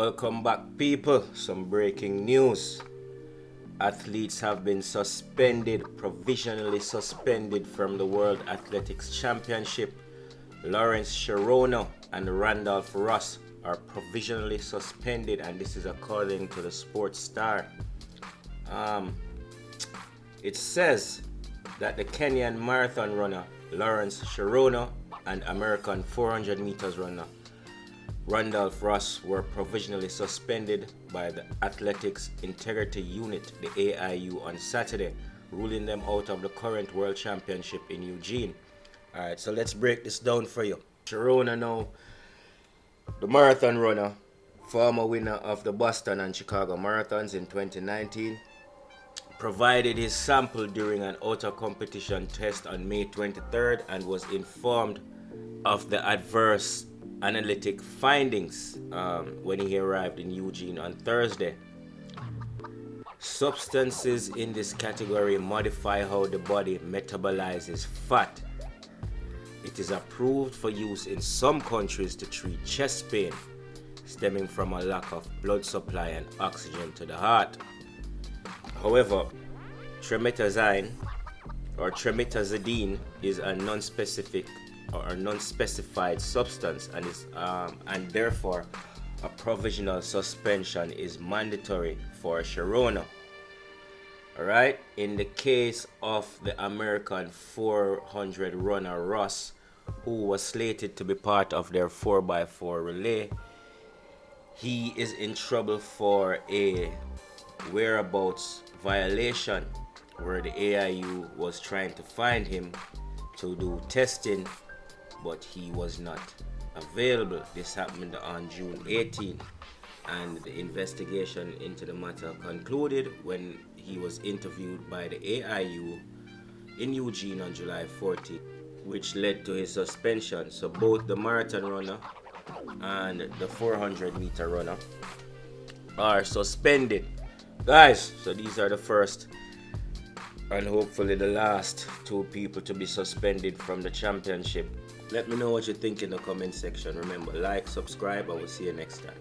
Welcome back, people. Some breaking news. Athletes have been provisionally suspended from the World Athletics Championship. Lawrence Cherono and Randolph Ross are provisionally suspended, and this is according to the Sports Star. It says that the Kenyan marathon runner Lawrence Cherono and American 400 meters runner Randolph Ross were provisionally suspended by the Athletics Integrity Unit, the AIU, on Saturday, ruling them out of the current World Championship in Eugene. Alright, so let's break this down for you. Cherono now, the marathon runner, former winner of the Boston and Chicago marathons in 2019, provided his sample during an outer competition test on May 23rd and was informed of the adverse analytic findings when he arrived in Eugene on Thursday. Substances in this category modify how the body metabolizes fat. It is approved for use in some countries to treat chest pain stemming from a lack of blood supply and oxygen to the heart. However, tremetazine or tremetazidine is a non-specific or non-specified substance and therefore a provisional suspension is mandatory for Cherono. Alright, in the case of the American 400 runner Ross, who was slated to be part of their 4x4 relay, he is in trouble for a whereabouts violation where the AIU was trying to find him to do testing, but he was not available. This happened on June 18, and the investigation into the matter concluded when he was interviewed by the AIU in Eugene on July 14, which led to his suspension. So both the marathon runner and the 400 meter runner are suspended. Guys, so these are the first and hopefully the last two people to be suspended from the championship. Let me know what you think in the comment section. Remember, like, subscribe, and we'll see you next time.